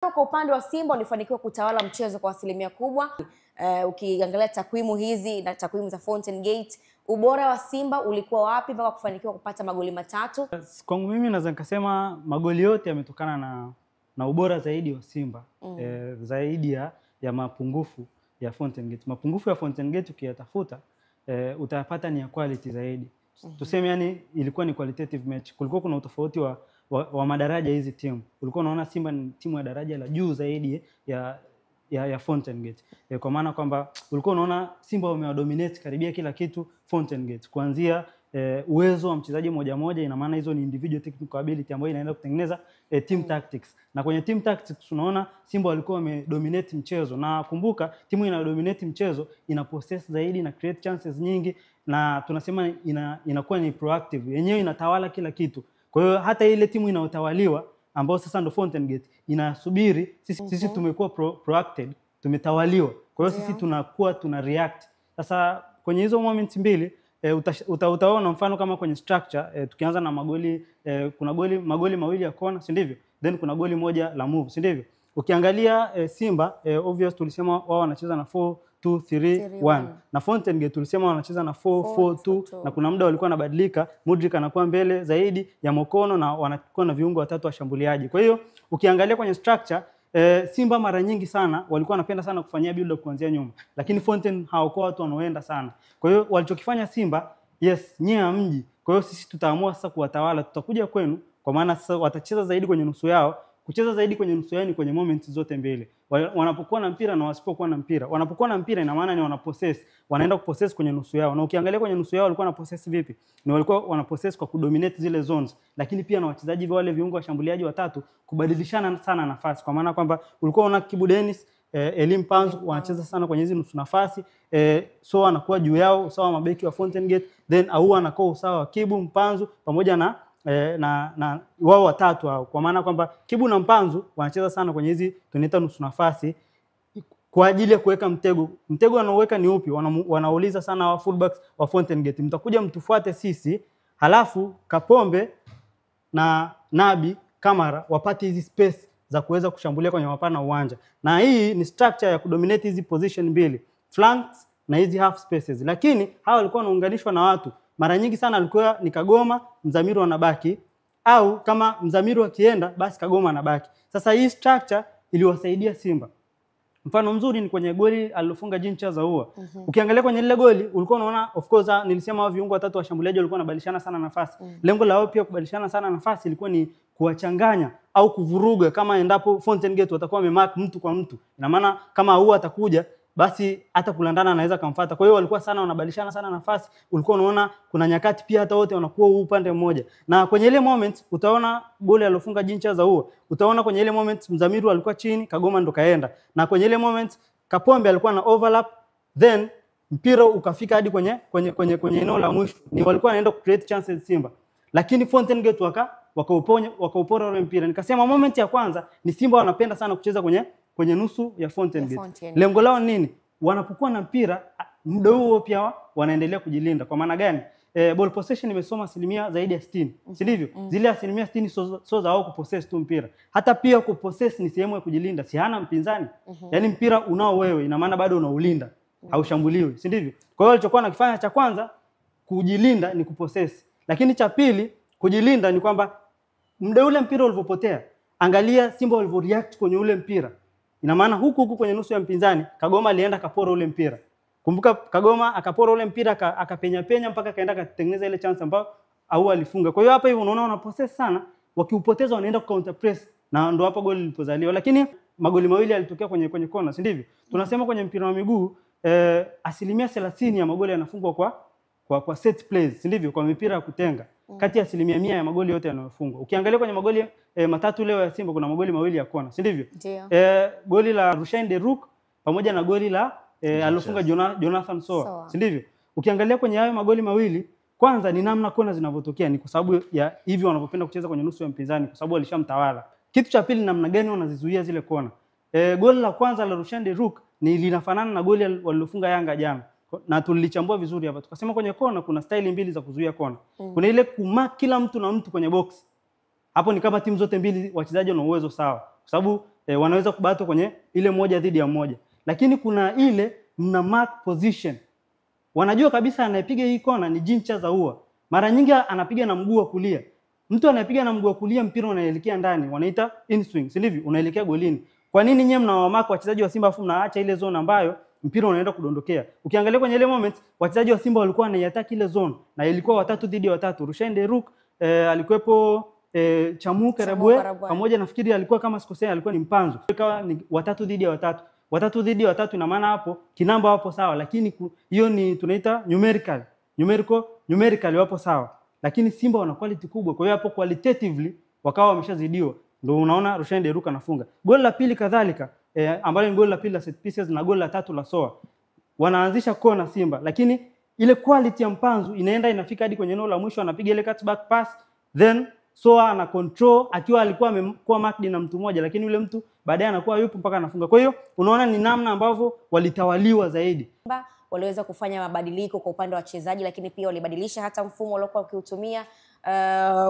Kwa upande wa Simba walifanikiwa kutawala mchezo kwa asilimia kubwa. Ukiangalia takwimu hizi na takwimu za Fountain Gate, ubora wa Simba ulikuwa wapi mpaka kufanikiwa kupata magoli matatu? Kwangu mimi naweza nikasema magoli yote yametokana na ubora zaidi wa Simba. Zaidi ya mapungufu ya Fountain Gate. Mapungufu ya Fountain Gate ukiyatafuta utayapata ni ya quality zaidi. Tuseme yani ilikuwa ni qualitative match. Kulikuwa kuna utofauti wa madaraja hizi timu. Ulikuwa unaona Simba ni timu ya daraja la juu zaidi ya Fountain Gate. Kwa maana kwamba ulikuwa unaona Simba wamewadominate karibia kila kitu Fountain Gate. Kuanzia uwezo wa mchezaji moja moja, ina maana hizo ni individual technical ability ambayo inaenda kutengeneza team tactics. Na kwenye team tactics tunaona Simba walikuwa wamedominate mchezo. Na kumbuka timu inadominate mchezo ina possess zaidi na create chances nyingi, na tunasema inakuwa ni proactive. Yenyewe inatawala kila kitu. Kwa hiyo hata ile timu inayotawaliwa ambao sasa ndo Fountain Gate inasubiri sisi tumekuwa proacted, tumetawaliwa. Kwa hiyo sisi tunakuwa tuna react. Sasa kwenye hizo moments mbili utaona mfano kama kwenye structure tukianza na magoli kuna magoli mawili ya kona, si ndivyo? Then kuna goli moja la move, si ndivyo? Ukiangalia Simba obvious tulisema wao wanacheza na 4-2-3-1 na Fountain Gate tulisema wanacheza na 4-4-2 na kuna muda walikuwa wanabadilika, Mudrik anakuwa mbele zaidi ya Mokono na wanakuwa na viungo watatu washambuliaji. Kwa hiyo ukiangalia kwenye structure Simba mara nyingi sana walikuwa wanapenda sana kufanyia build up kuanzia nyuma, lakini Fountain hawakuwa watu wanaoenda sana. Kwa hiyo walichokifanya Simba, nyie mji, kwa hiyo sisi tutaamua sasa kuwatawala, tutakuja kwenu, kwa maana sasa watacheza zaidi kwenye nusu yao. Kucheza zaidi kwenye nusu yao ni kwenye moments zote mbili, wanapokuwa na mpira na wasipokuwa na mpira. Wanapokuwa na mpira ina maana ni wanapossess, wanaenda kupossess kwenye nusu yao. Na ukiangalia kwenye nusu yao walikuwa wanapossess vipi? Ni walikuwa wanapossess kwa kudominate zile zones, lakini pia na wachezaji wale viungo washambuliaji watatu kubadilishana sana nafasi. Kwa maana kwamba ulikuwa una Kibu Dennis, Elim Panzu wanacheza sana kwenye hizo nusu nafasi, so anakuwa juu yao usawa mabeki wa Fountain Gate, then au anakuwa usawa wa Kibu, Mpanzu pamoja na wao watatu hao. Kwa maana kwamba Kibu na Mpanzu wanacheza sana kwenye hizi tunaita nusu nafasi kwa ajili ya kuweka mtego. Mtego wanaoweka ni upi? Wanauliza sana wa fullbacks wa Fountain Gate, mtakuja mtufuate sisi, halafu Kapombe na Nabi Kamara wapate hizi space za kuweza kushambulia kwenye mapana uwanja. Na hii ni structure ya kudominate hizi position mbili, flanks na hizi half spaces. Lakini hawa walikuwa wanaunganishwa na watu. Mara nyingi sana alikuwa ni Kagoma, Mzamiru anabaki, au kama Mzamiru akienda basi Kagoma anabaki. Sasa hii structure iliwasaidia Simba. Mfano mzuri ni kwenye goli alilofunga Jean Charles Ahoua. Ukiangalia kwenye ile goli ulikuwa unaona, of course nilisema wao viungo watatu washambuliaji walikuwa wanabadilishana sana nafasi. Lengo lao pia kubadilishana sana nafasi ilikuwa ni kuwachanganya au kuvuruga, kama endapo Fountain Gate watakuwa wamemark mtu kwa mtu. Ina maana kama Ahoua atakuja basi hata kulandana anaweza kumfuata. Kwa hiyo walikuwa sana wanabadilishana sana nafasi. Ulikuwa unaona kuna nyakati pia hata wote wanakuwa upande mmoja. Na kwenye ile moment utaona goli alilofunga Jean Charles Ahoua, utaona kwenye ile moment Mzamiru alikuwa chini, Kagoma ndo kaenda. Na kwenye ile moment Kapombe alikuwa na overlap, then mpira ukafika hadi kwenye eneo la mwisho. Ni walikuwa wanaenda ku create chances Simba. Lakini Fountain Gate wakaupora ule mpira. Nikasema moment ya kwanza ni Simba wanapenda sana kucheza kwenye nusu ya Fountain Gate. Lengo lao nini? Wanapokuwa na mpira muda huo pia wanaendelea kujilinda. Kwa maana gani? Ball possession nimesoma asilimia zaidi ya 60. Si ndivyo? Zile asilimia 60 so za wao kupossess tu mpira. Hata pia kupossess ni sehemu ya kujilinda. Si hana mpinzani. Yaani mpira unao wewe, ina maana bado unaulinda. Haushambuliwi, si ndivyo? Kwa hiyo alichokuwa anakifanya cha kwanza kujilinda ni kupossess. Lakini cha pili kujilinda ni kwamba muda ule mpira ulivyopotea, angalia Simba walivyoreact kwenye ule mpira. Ina maana huku kwenye nusu ya mpinzani Kagoma alienda kapora ule mpira. Kumbuka Kagoma akapora ule mpira akapenya mpaka kaenda katengeneza ile chance ambayo au alifunga. Kwa hiyo hapa hivi unaona wanapossess sana, wakiupoteza wanaenda counter press, na ndo hapa goli lilipozaliwa. Lakini magoli mawili yalitokea kwenye kona, si ndivyo? Tunasema kwenye mpira wa miguu asilimia 30 ya magoli yanafungwa kwa set plays, si ndivyo? Kwa mipira ya kutenga. Kati ya asilimia 100 ya magoli yote yanayofungwa. Ukiangalia kwenye magoli matatu leo ya Simba kuna magoli mawili ya kona, si ndivyo? Goli la Rushaine De Rook pamoja na goli la alilofunga Jonathan Soa, si ndivyo? Ukiangalia kwenye hayo magoli mawili, kwanza ni namna kona zinavyotokea, ni kwa sababu ya hivi wanavyopenda kucheza kwenye nusu ya mpinzani, kwa sababu walishamtawala. Kitu cha pili, namna gani wanazizuia zile kona. Goli la kwanza la Rushaine De Rook ni linafanana na goli walilofunga Yanga jana. Na tulichambua vizuri hapa. Tukasema kwenye kona kuna style mbili za kuzuia kona. Kuna ile kumark kila mtu na mtu kwenye box. Hapo ni kama timu zote mbili wachezaji wana uwezo sawa. Kwa sababu wanaweza kubato kwenye ile moja dhidi ya moja. Lakini kuna ile mna mark position. Wanajua kabisa anayepiga hii kona ni Jean Charles Ahoua. Mara nyingi anapiga na mguu wa kulia. Mtu anayepiga na mguu wa kulia mpira unaelekea ndani, wanaita in swing, si ndivyo? Unaelekea golini. Kwa nini nyinyi mnawamark wachezaji wa Simba afu mnaacha ile zone ambayo mpira unaenda kudondokea? Ukiangalia kwenye ile moment wachezaji wa Simba walikuwa wanaiattack ile zone na ilikuwa 3 dhidi ya 3. Rushaine De Reuck alikuwepo, Chamu Karabwe pamoja, nafikiri alikuwa kama sikosea alikuwa ni Mpanzu. Ikawa ni 3 dhidi ya 3. 3 dhidi ya 3 ina maana hapo kinamba wapo sawa, lakini hiyo ni tunaita numerical wapo sawa. Lakini Simba wana quality kubwa, kwa hiyo hapo qualitatively wakawa wameshazidiwa. Ndio unaona Rushaine De Reuck anafunga. Goli la pili kadhalika, ambalo ni goli la pili la set pieces na goli la tatu la Soa. Wanaanzisha kona Simba, lakini ile quality ya Mpanzu inaenda inafika hadi kwenye eneo la mwisho, anapiga ile cutback pass, then Soa ana control akiwa alikuwa amekuwa marked na mtu mmoja, lakini yule mtu baadaye anakuwa yupo mpaka anafunga. Kwa hiyo unaona ni namna ambavyo walitawaliwa zaidi. Waliweza kufanya mabadiliko kwa upande wa wachezaji, lakini pia walibadilisha hata mfumo waliokuwa wakiutumia.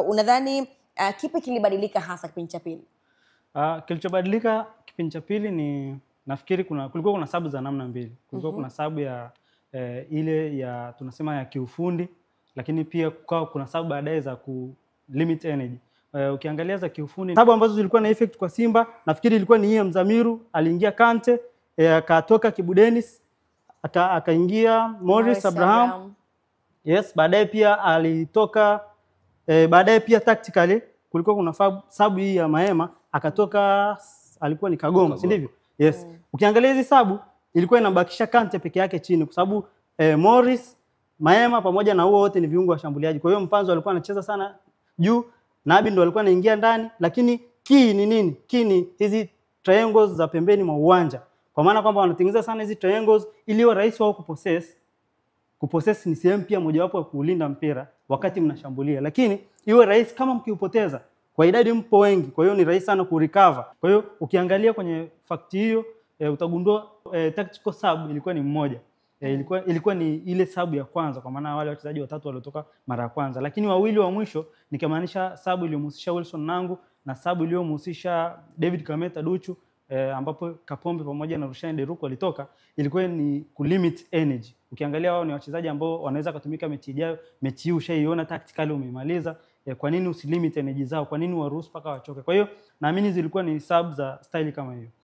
Unadhani kipi kilibadilika hasa kipindi cha pili? Kilichobadilika kipindi cha pili ni nafikiri kulikuwa kuna sababu za namna mbili. Kulikuwa kuna sababu ya ile ya tunasema ya kiufundi, lakini pia kuna sababu baadaye za ku limit energy. Ukiangalia za kiufundi, sababu ambazo zilikuwa na effect kwa Simba, nafikiri ilikuwa ni hii ya Mzamiru, aliingia Kante, akatoka Kibu Denis, akaingia Morris Abraham. Yes, baadaye pia alitoka baadaye pia tactically kulikuwa kuna sababu hii ya Mahema, akatoka alikuwa ni Kagoma, si ndivyo? Yes. Ukiangalia hizi sababu ilikuwa inabakisha Kante peke yake chini, kwa sababu Morris, Mahema pamoja na huo wote ni viungo washambuliaji. Kwa hiyo Mpanzu alikuwa anacheza sana juu, Nabi ndo alikuwa anaingia ndani, lakini key ni nini? Key ni hizi triangles za pembeni mwa uwanja. Kwa maana kwamba wanatengeneza sana hizi triangles ili iwe rahisi wao kupossess. Kupossess ni sehemu pia mojawapo ya kuulinda mpira wakati mnashambulia, lakini iwe rahisi kama mkiupoteza. Kwa idadi mpo wengi, kwa hiyo ni rahisi sana kurecover. Kwa hiyo ukiangalia kwenye fact hiyo utagundua tactical sub ilikuwa ni mmoja. Ilikuwa ni ile sabu ya kwanza, kwa maana wale wachezaji watatu waliotoka mara ya kwanza, lakini wawili wa mwisho nikimaanisha sabu iliyomhusisha Wilson Nangu na sabu iliyomhusisha David Kameta Duchu, ambapo Kapombe pamoja na Rushaine De Reuck walitoka, ilikuwa ni kulimit energy. Ukiangalia wao ni wachezaji ambao wanaweza kutumika mechi ijayo, mechi hii ushaiona tactically umeimaliza, kwa nini usilimit energy zao? Kwa nini waruhusu paka wachoke? Kwa hiyo naamini zilikuwa ni sub za style kama hiyo.